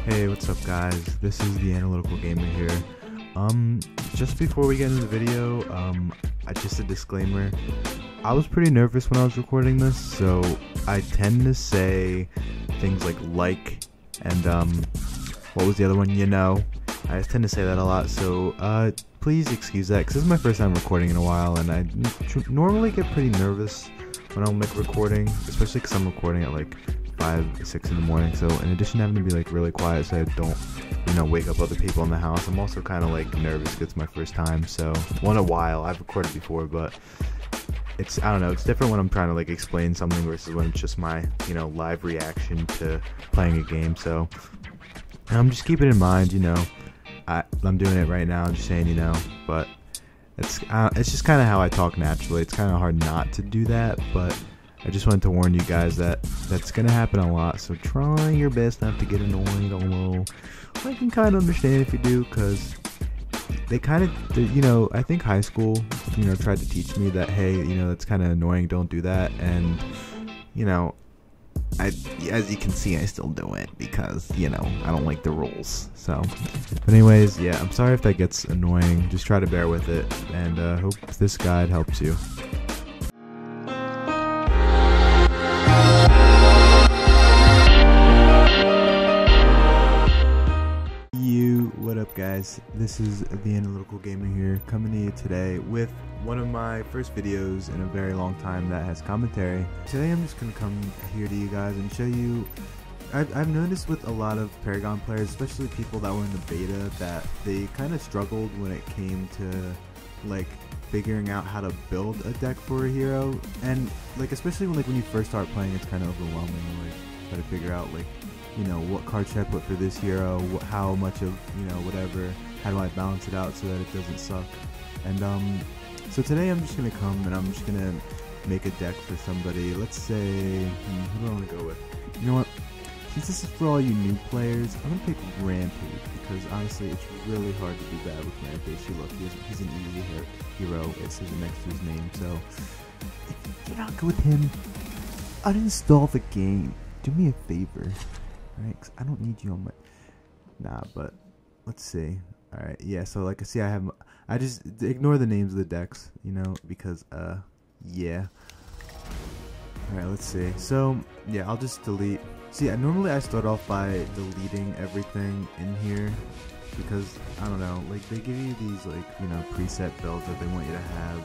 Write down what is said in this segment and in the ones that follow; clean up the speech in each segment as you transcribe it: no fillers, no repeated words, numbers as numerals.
Hey, what's up guys? This is TheAnalyticalGamer here. Just before we get into the video, just a disclaimer. I was pretty nervous when I was recording this, so I tend to say things like and what was the other one? You know. I tend to say that a lot, so please excuse that, because this is my first time recording in a while, and I normally get pretty nervous when I'm recording, especially because I'm recording at 5, 6 in the morning. So in addition to having to be really quiet so I don't wake up other people in the house, I'm also kind of nervous because it's my first time. So in a while, I've recorded before, but I don't know, it's different when I'm trying to explain something versus when it's just my live reaction to playing a game. So just keep it in mind, I'm doing it right now, I'm just saying, but it's just kind of how I talk naturally. It's kind of hard not to do that, but I just wanted to warn you guys that that's going to happen a lot, so try your best not to get annoyed, although I can kind of understand if you do, because they I think high school, tried to teach me that, hey, that's kind of annoying, don't do that, and, as you can see, I still do it, because, I don't like the rules, so, but anyways, yeah, I'm sorry if that gets annoying, just try to bear with it, and hope this guide helps you. What up guys, this is TheAnalyticalGamer here, coming to you today with one of my first videos in a very long time that has commentary. Today I'm just going to come here to you guys and show you, I've noticed with a lot of Paragon players, especially people that were in the beta, that they kind of struggled when it came to figuring out how to build a deck for a hero, and especially when you first start playing, it's kind of overwhelming, try to figure out what card should I put for this hero, how much of, whatever, how do I balance it out so that it doesn't suck. And so today I'm just going to come and I'm just going to make a deck for somebody. Let's say, who do I want to go with? You know what, since this is for all you new players, I'm going to pick Rampage, because honestly it's really hard to do bad with Rampage. See, look, he's an easy hero, it says it next to his name, so if you're not good with him, uninstall the game, do me a favor. Alright, I don't need you on my... but let's see. Alright, yeah, so see, I just ignore the names of the decks, because, yeah. Alright, let's see. So, yeah, I'll just delete. See, normally I start off by deleting everything in here, because, I don't know, they give you these, preset builds that they want you to have,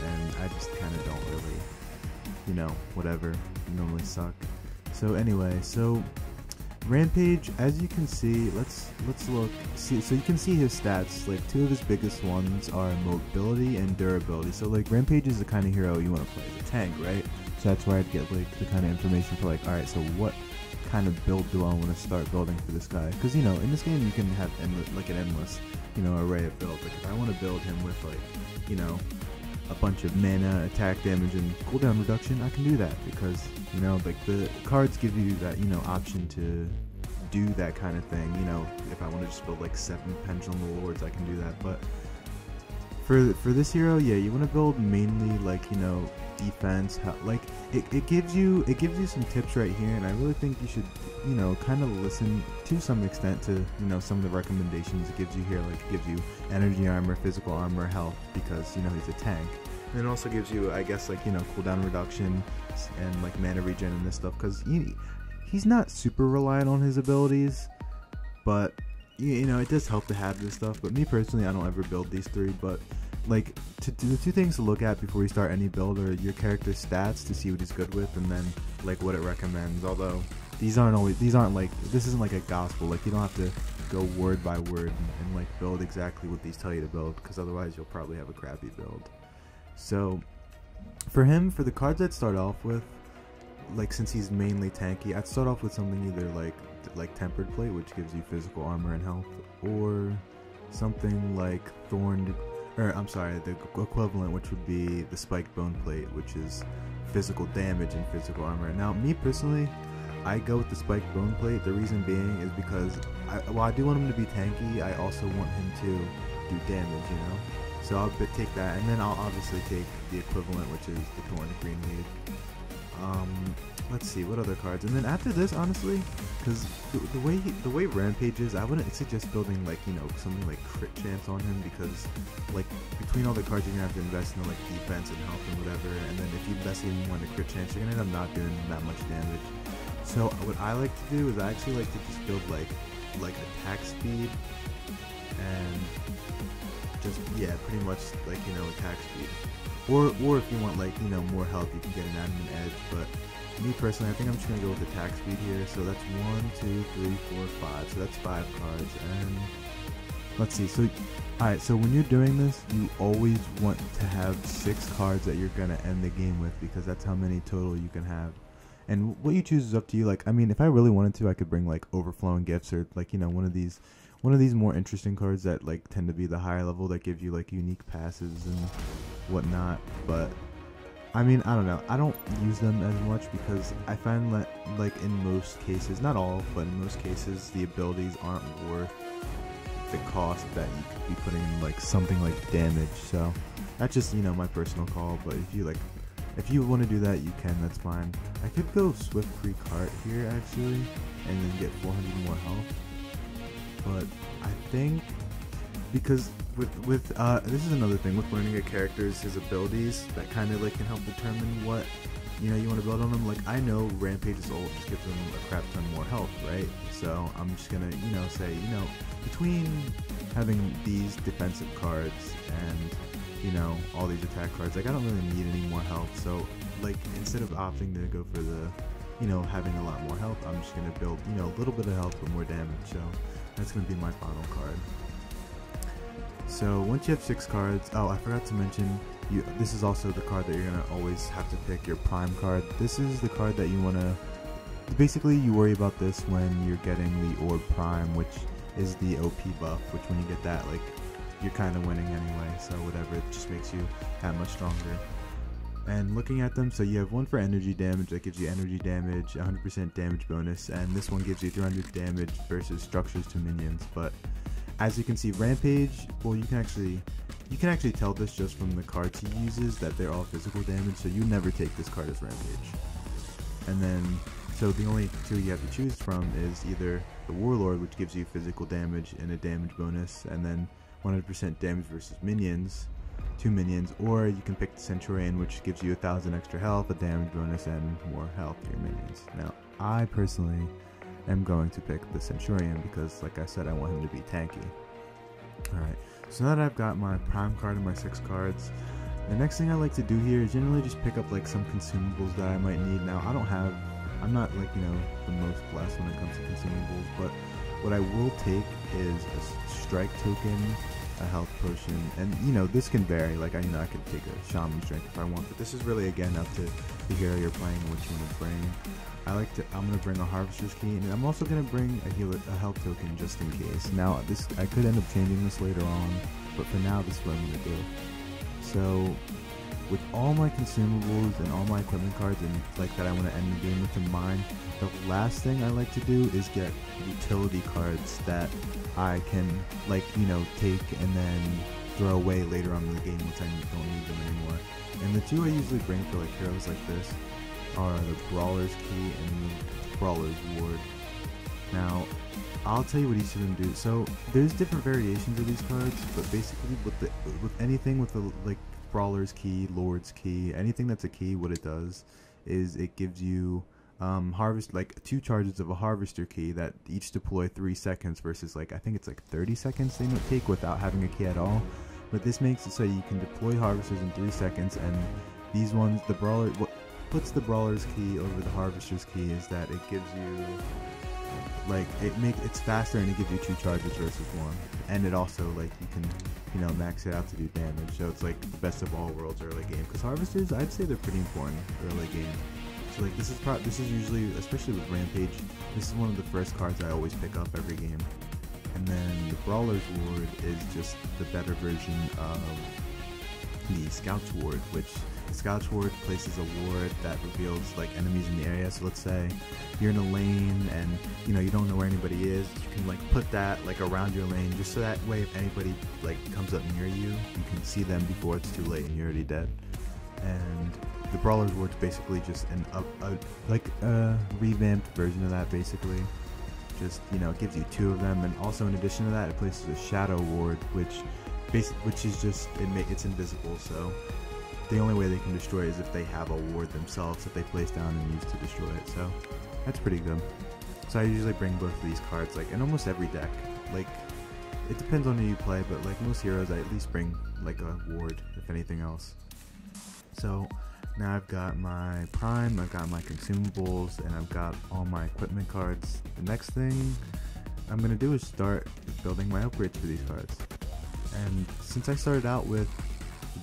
and I just kind of don't really, whatever, normally suck. So, anyway, so... Rampage, as you can see, let's look. See, so you can see his stats. Two of his biggest ones are mobility and durability. So Rampage is the kind of hero you want to play as a tank, right? So that's where I'd get the kind of information for alright, so what kind of build do I want to start building for this guy? Because in this game you can have an endless array of builds. If I want to build him with a bunch of mana, attack damage, and cooldown reduction, I can do that, because the cards give you that option to do that kind of thing. If I want to just build 7 Pendulum Lords, I can do that. But for this hero, yeah, you want to build mainly defense. It gives you some tips right here, and I really think you should kind of listen to some extent to some of the recommendations it gives you here. It gives you energy armor, physical armor, health, because he's a tank. And it also gives you, I guess, cooldown reduction and mana regen and this stuff, because he's not super reliant on his abilities, but it does help to have this stuff. But me personally, I don't ever build these 3, but the 2 things to look at before you start any build are your character's stats to see what he's good with, and then what it recommends. Although this isn't a gospel, you don't have to go word by word and build exactly what these tell you to build, because otherwise you'll probably have a crappy build. So for him, for the cards I'd start off with, since he's mainly tanky, I'd start off with something either like Tempered Plate, which gives you physical armor and health, or something like the equivalent, which would be the Spiked Bone Plate, which is physical damage and physical armor. Now, me personally, I go with the Spiked Bone Plate. The reason being is because while I do want him to be tanky, I also want him to do damage, So I'll take that, and then I'll obviously take the equivalent, which is the Thorn Green Lead. let's see what other cards. And then after this, honestly, because the way Rampage is, I wouldn't suggest building like, you know, something like crit chance on him, because like between all the cards you're gonna have to invest in like defense and health and whatever, and then if you invest even more in the crit chance, you're gonna end up not doing that much damage. So what I like to do is I actually like to just build like attack speed and just, yeah, pretty much like, you know, attack speed. Or if you want like, you know, more health, you can get an admin edge. But me personally, I think I'm just gonna go with attack speed here. So that's 1, 2, 3, 4, 5. So that's 5 cards. And let's see. So alright, so when you're doing this, you always want to have 6 cards that you're gonna end the game with, because that's how many total you can have. And what you choose is up to you. Like, I mean, if I really wanted to, I could bring like overflowing gifts, or like, you know, one of these more interesting cards that like tend to be the higher level, that give you like unique passes and whatnot. But I mean, I don't know, I don't use them as much, because I find that like in most cases, not all, but in most cases, the abilities aren't worth the cost that you could be putting in like something like damage. So that's just, you know, my personal call. But if you want to do that, you can, that's fine. I could go Swift Pre-Cart here actually, and then get 400 more health. But I think, because with this is another thing with learning a character's his abilities, that kind of like can help determine what, you know, you want to build on them. Like, I know Rampage's ult just gives them a crap ton more health, right? So I'm just gonna, you know, say, you know, between having these defensive cards and, you know, all these attack cards, like I don't really need any more health. So like, instead of opting to go for the, you know, having a lot more health, I'm just gonna build, you know, a little bit of health but more damage. So that's gonna be my final card. So once you have 6 cards, oh, I forgot to mention, this is also the card that you're gonna always have to pick, your prime card. This is the card that you wanna, basically you worry about this when you're getting the Orb Prime, which is the OP buff, which when you get that, like, you're kind of winning anyway, so whatever, it just makes you that much stronger. And looking at them, so you have one for energy damage, that gives you energy damage, 100% damage bonus, and this one gives you 300 damage versus structures to minions. But as you can see, Rampage, well, you can actually tell this just from the cards he uses, that they're all physical damage, so you never take this card as Rampage. And then, so the only 2 you have to choose from is either the Warlord, which gives you physical damage and a damage bonus, and then 100% damage versus minions, 2 minions, or you can pick the Centurion, which gives you 1,000 extra health, a damage bonus, and more health to your minions. Now, I personally am going to pick the Centurion, because like I said, I want him to be tanky. Alright, so now that I've got my prime card and my 6 cards, the next thing I like to do here is generally just pick up like some consumables that I might need. Now, I'm not like, you know, the most blessed when it comes to consumables, but what I will take is a strike token, a health potion, and you know, this can vary. Like, I could take a shaman strength if I want, but this is really again up to the hero you're playing and what you want to bring. I'm gonna bring a harvester's key, and I'm also gonna bring a health token just in case. Now, I could end up changing this later on, but for now, this is what I'm gonna do. So, with all my consumables and all my equipment cards and like that I want to end the game with in mind, the last thing I like to do is get utility cards that I can, like, you know, take and then throw away later on in the game once I don't need them anymore. And the 2 I usually bring for like heroes like this are the Brawler's Key and the Brawler's Ward. Now, I'll tell you what each of them do. So there's different variations of these cards, but basically with anything with the like Brawler's Key, Lord's Key, anything that's a key, what it does is it gives you like 2 charges of a Harvester Key that each deploy 3 seconds versus like, I think it's like 30 seconds they might take without having a key at all. But this makes it so you can deploy Harvesters in 3 seconds, and these ones, what puts the Brawler's Key over the Harvester's Key is that it gives you, like, it's faster and it gives you 2 charges versus 1, and it also, like, you can, you know, max it out to do damage. So it's like the best of all worlds early game, because Harvesters, I'd say they're pretty important early game. So like, this is usually, especially with Rampage, this is one of the first cards I always pick up every game. And then the Brawler's Ward is just the better version of the Scout's Ward, which the Scout's Ward places a ward that reveals like enemies in the area. So let's say you're in a lane and, you know, you don't know where anybody is, you can like put that like around your lane, just so that way if anybody like comes up near you, you can see them before it's too late and you're already dead. and the Brawler's Ward's basically just like a revamped version of that, basically. Just, you know, it gives you 2 of them, and also in addition to that, it places a Shadow Ward, which is just, it's invisible, so the only way they can destroy it is if they have a ward themselves that they place down and use to destroy it, so that's pretty good. So I usually bring both of these cards, like, in almost every deck. Like, it depends on who you play, but like most heroes, I at least bring like a ward, if anything else. So now I've got my Prime, I've got my consumables, and I've got all my equipment cards. The next thing I'm going to do is start building my upgrades for these cards. And since I started out with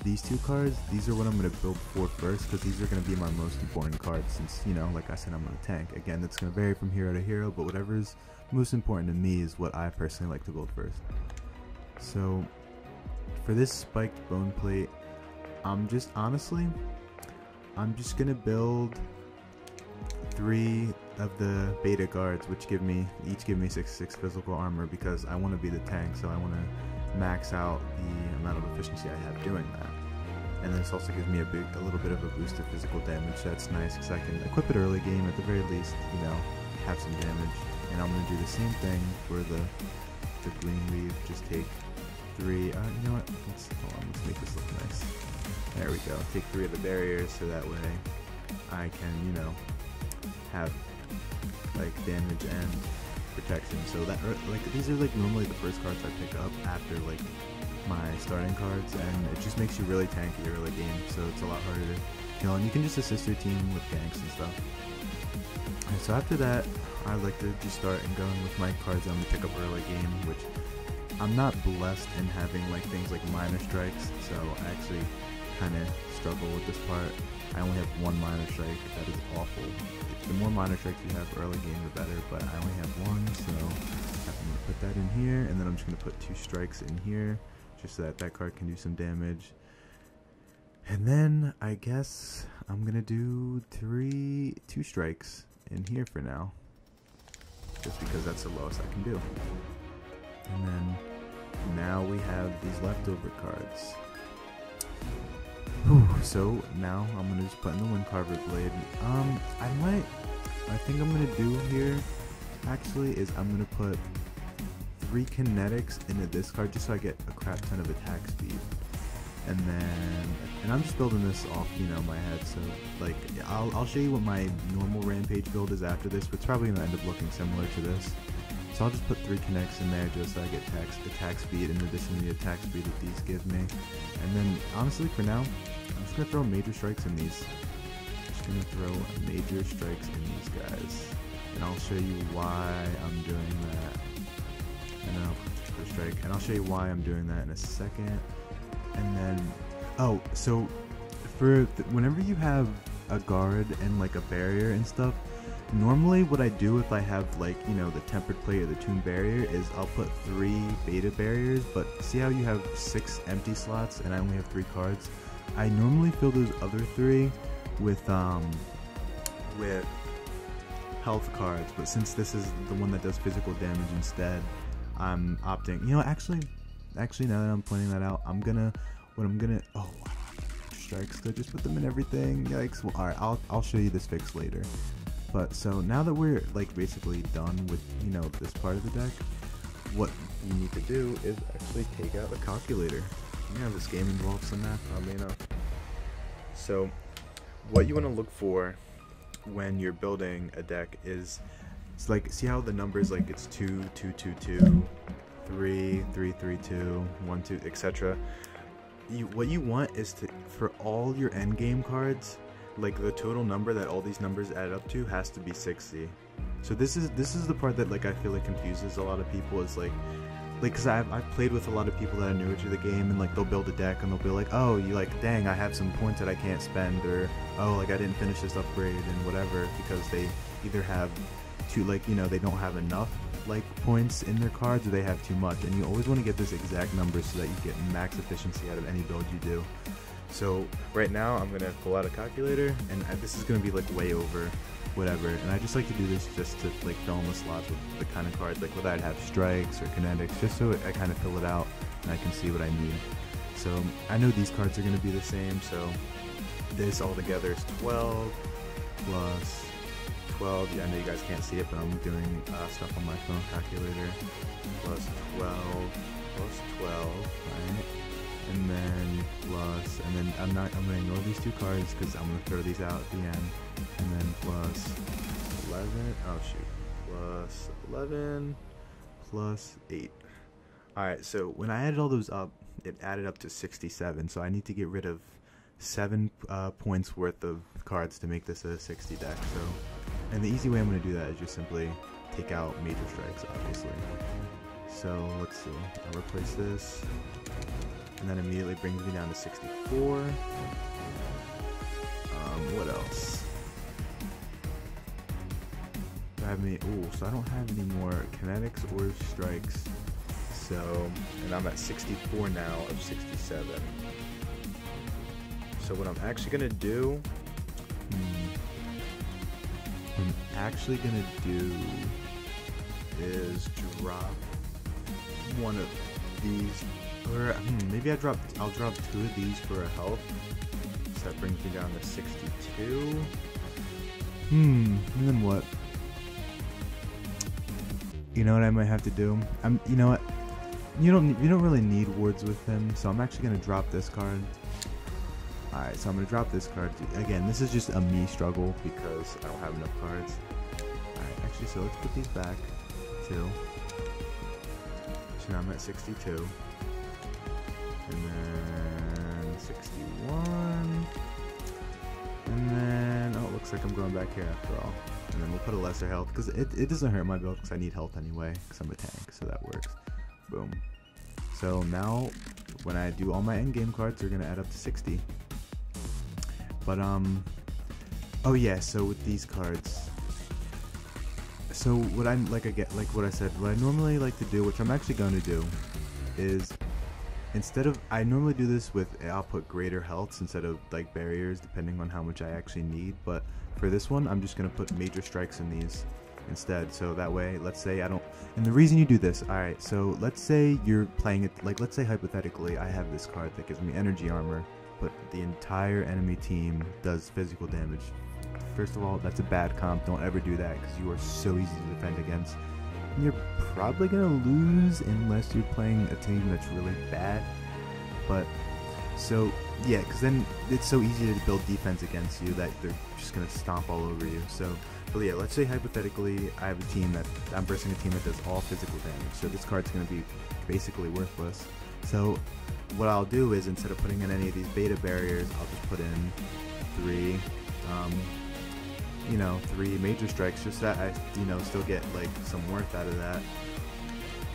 these 2 cards, these are what I'm going to build for first, because these are going to be my most important cards, since, you know, like I said, I'm on a tank. Again, it's going to vary from hero to hero, but whatever's most important to me is what I personally like to build first. So for this spiked bone plate, I'm just gonna build 3 of the beta guards, which each give me 6 physical armor, because I want to be the tank, so I want to max out the amount of efficiency I have doing that. And then this also gives me a little bit of a boost to physical damage. That's nice, because I can equip it early game, at the very least, you know, have some damage. And I'm gonna do the same thing for the green weave. Just take 3. You know what? Let's make this look nice. There we go. Take 3 of the barriers, so that way I can, you know, have like damage and protection. So that, like, these are like normally the first cards I pick up after like my starting cards, and it just makes you really tanky early game. So it's a lot harder to kill, and you can just assist your team with ganks and stuff. And so after that, I like to just start and going with my cards I'm gonna pick up early game, which I'm not blessed in having like things like minor strikes, so I actually kind of struggle with this part. I only have 1 minor strike. That is awful. The more minor strikes you have early game, the better, but I only have 1, so I'm gonna put that in here, and then I'm just gonna put 2 strikes in here, just so that card can do some damage. And then I guess I'm gonna do 2 strikes in here for now, just because that's the lowest I can do. And then now we have these leftover cards. Whew, so now I'm gonna just put in the Windcarver Blade. I think I'm gonna do here actually is I'm gonna put 3 kinetics into this card, just so I get a crap ton of attack speed. And I'm just building this off, you know, my head, so like I'll show you what my normal Rampage build is after this, but it's probably gonna end up looking similar to this. So I'll just put 3 connects in there just so I get attack speed in addition to the attack speed that these give me. And then honestly for now, I'm just gonna throw major strikes in these. Just gonna throw major strikes in these guys, and I'll show you why I'm doing that. And then I'll put a strike, and I'll show you why I'm doing that in a second. And then, oh, so for whenever you have a guard and like a barrier and stuff, normally what I do if I have like, you know, the tempered plate or the tomb barrier is I'll put 3 beta barriers, but see how you have 6 empty slots and I only have 3 cards? I normally fill those other 3 with health cards, but since this is the one that does physical damage instead, I'm opting, you know, actually now that I'm pointing that out, oh, strikes, so just put them in everything, yikes. Well, alright, I'll show you this fix later. But so now that we're like basically done with, you know, this part of the deck, what you need to do is actually take out a calculator. You know, this game involves some math, probably enough. So what you want to look for when you're building a deck is, it's like, see how the numbers, like it's 2, 2, 2, 2, 3, 3, 3, 2, 1, 2, etc. What you want is to, for all your end game cards, like the total number that all these numbers add up to has to be 60. So this is the part that like I feel like confuses a lot of people, is like because I've played with a lot of people that are newer to the game, and like they'll build a deck and they'll be like, oh, you like, dang, I have some points that I can't spend, or oh, like I didn't finish this upgrade and whatever, because they either have too, like, you know, they don't have enough like points in their cards, or they have too much. And you always want to get this exact number so that you get max efficiency out of any build you do. So right now I'm gonna pull out a calculator, and this is gonna be like way over whatever, and I just like to do this just to like fill in the slots with the kind of cards, like whether I'd have strikes or kinetics, just so I kind of fill it out and I can see what I need. So I know these cards are gonna be the same, so this all together is 12 plus 12. Yeah, I know you guys can't see it, but I'm doing stuff on my phone calculator. Plus 12 plus 12, right? And then plus, and then I'm going to ignore these two cards because I'm going to throw these out at the end. And then plus 11, oh shoot, plus 11 plus 8. Alright, so when I added all those up, it added up to 67, so I need to get rid of 7 points worth of cards to make this a 60 deck. So, and the easy way I'm going to do that is just simply take out major strikes, obviously. So let's see, I'll replace this, and that immediately brings me down to 64. What else? I have any, so I don't have any more kinetics or strikes. So, and I'm at 64 now of 67. So what I'm actually gonna do, is drop one of these, or maybe I'll drop 2 of these for a health. So that brings me down to 62. And then what? You know what I might have to do? You know what? You don't really need wards with him, so I'm actually gonna drop this card. Alright, so I'm gonna drop this card. Again, this is just a me struggle because I don't have enough cards. Alright, actually, so let's put these back too. So now I'm at 62. And then 61. And then, oh, it looks like I'm going back here after all. And then we'll put a lesser health, because it doesn't hurt my build, because I need health anyway, because I'm a tank, so that works. Boom. So now, when I do all my endgame cards, they're going to add up to 60. But, oh yeah, so with these cards, so what what I said, what I normally like to do, which I'm actually going to do, is I normally do this with, I'll put greater healths instead of like barriers, depending on how much I actually need, but for this one, I'm just going to put major strikes in these instead, so that way, let's say I don't, and the reason you do this, alright, so let's say you're playing it, like let's say hypothetically, I have this card that gives me energy armor, but the entire enemy team does physical damage. First of all, that's a bad comp, don't ever do that, because you are so easy to defend against. And you're probably going to lose unless you're playing a team that's really bad, but, so, yeah, because then it's so easy to build defense against you that they're just going to stomp all over you, so, but yeah, let's say hypothetically, I have a team that, I'm versing a team that does all physical damage, so this card's going to be basically worthless. So, what I'll do is, instead of putting in any of these beta barriers, I'll just put in 3, 3 major strikes, just that I, still get, like, some worth out of that.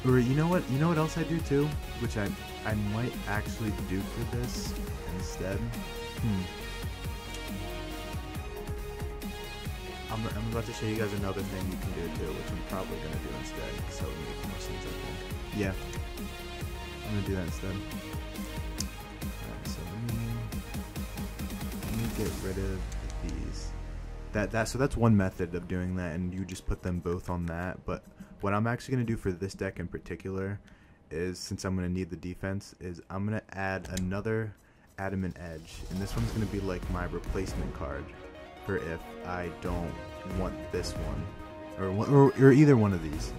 Or, you know what else I do too? Which I might actually do for this instead. I'm about to show you guys another thing you can do too, which I'm probably going to do instead, so it'll make more sense, I think. Yeah. I'm going to do that instead. Alright, so let me get rid of these. So that's one method of doing that, and you just put them both on that, but what I'm actually going to do for this deck in particular is, since I'm going to need the defense, is I'm going to add another Adamant Edge, and this one's going to be like my replacement card for if I don't want this one, or either one of these.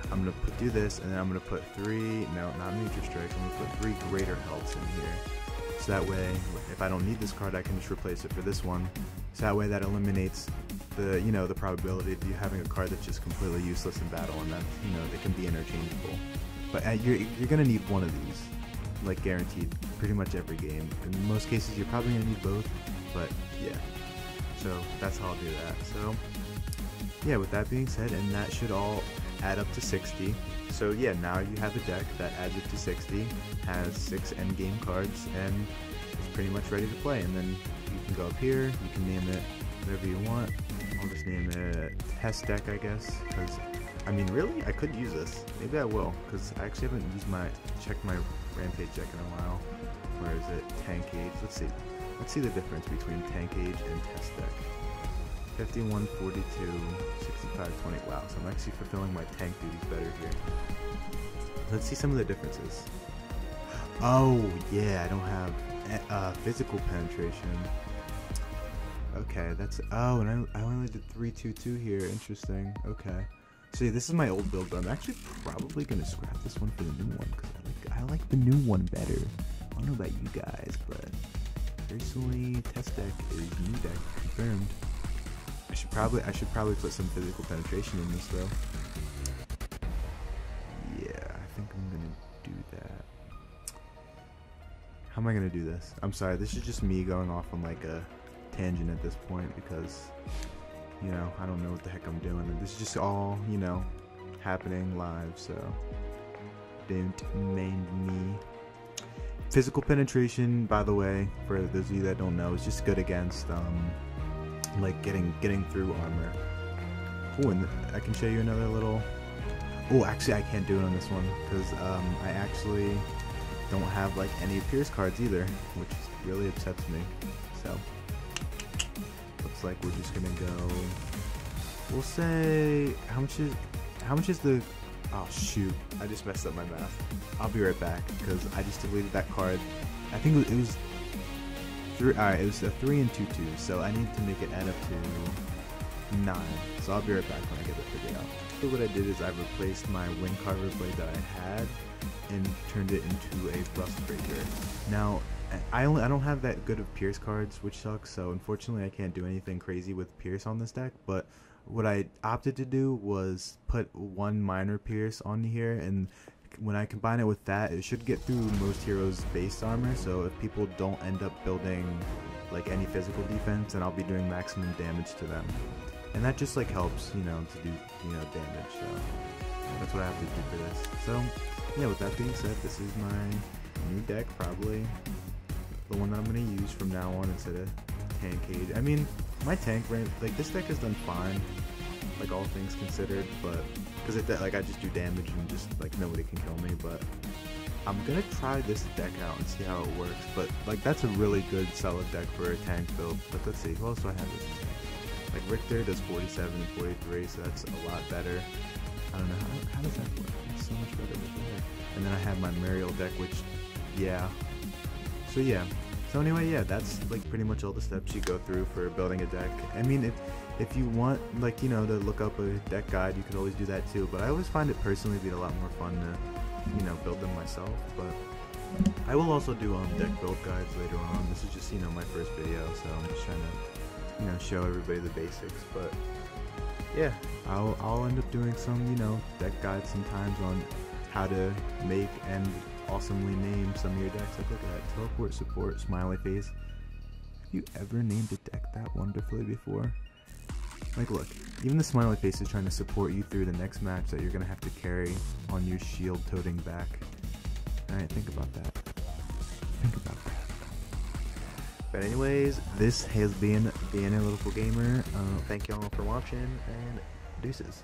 I'm going to do this, and then I'm going to put 3, no, not major strikes, I'm going to put 3 greater healths in here. So that way, if I don't need this card, I can just replace it for this one. So that way that eliminates the, the probability of you having a card that's just completely useless in battle, and that, they can be interchangeable. But you're going to need one of these, like guaranteed, pretty much every game. In most cases, you're probably going to need both, but yeah. So that's how I'll do that. So yeah, with that being said, and that should all add up to 60. So yeah, now you have a deck that adds up to 60, has 6 endgame cards, and is pretty much ready to play. And then you can go up here, you can name it whatever you want. I'll just name it Test Deck, I guess, because, I mean, really, I could use this. Maybe I will, because I actually haven't checked my Rampage deck in a while. Where is it? Tank Age. Let's see the difference between Tank Age and Test Deck. 51, 42, 65, 20. Wow, so I'm actually fulfilling my tank duties better here. Let's see some of the differences. Oh, yeah, I don't have physical penetration. Okay, that's, oh, and I only did 322 here. Interesting. Okay. So yeah, this is my old build, but I'm actually probably gonna scrap this one for the new one because I like the new one better. I don't know about you guys, but personally, test deck is new deck confirmed. I should probably put some physical penetration in this though. Yeah, I think I'm gonna do that. How am I gonna do this? I'm sorry, this is just me going off on like a tangent at this point because, you know, I don't know what the heck I'm doing, and this is just all, you know, happening live, so don't mind me. Physical penetration, by the way, for those of you that don't know, is just good against like getting through armor. Oh, and I can show you another little. Oh, actually, I can't do it on this one because I actually don't have like any Pierce cards either, which really upsets me. So looks like we're just gonna go. We'll say how much is the. Oh shoot! I just messed up my math. I'll be right back because I just deleted that card. I think it was. Alright, it was a 3 and 2 2s, so I need to make it add up to 9. So I'll be right back when I get it figured out. So what I did is I replaced my Wind Carver blade that I had and turned it into a Rust Breaker. Now, I don't have that good of Pierce cards, which sucks, so unfortunately I can't do anything crazy with Pierce on this deck, but what I opted to do was put one minor Pierce on here, and when I combine it with that, it should get through most heroes' base armor, so if people don't end up building like any physical defense, then I'll be doing maximum damage to them. And that just like helps, you know, to do, you know, damage, so that's what I have to do for this. So, yeah, with that being said, this is my new deck, probably the one that I'm going to use from now on instead of Tank Cage. I mean, my tank range, like this deck has done fine, like all things considered, but because like I just do damage and just like nobody can kill me. But I'm gonna try this deck out and see how it works. But like that's a really good solid deck for a tank build. But let's see, who else do I have this tank? Like Richter does 47 and 43, so that's a lot better. I don't know how does that work? It's so much better with there. And then I have my Muriel deck, which yeah. So yeah. So anyway, yeah, that's like pretty much all the steps you go through for building a deck. I mean, if you want, like, you know, to look up a deck guide, you could always do that too. But I always find it personally be a lot more fun to, you know, build them myself. But I will also do deck build guides later on. This is just, you know, my first video, so I'm just trying to, you know, show everybody the basics. But yeah, I'll end up doing some, you know, deck guides sometimes on how to make and awesomely name some of your decks. Like, look at that, teleport, support, smiley face. Have you ever named a deck that wonderfully before? Like, look, even the smiley face is trying to support you through the next match that you're gonna have to carry on your shield toting back. Alright, think about that. Think about that. But anyways, this has been TheAnalyticalGamer. Thank y'all for watching, and deuces.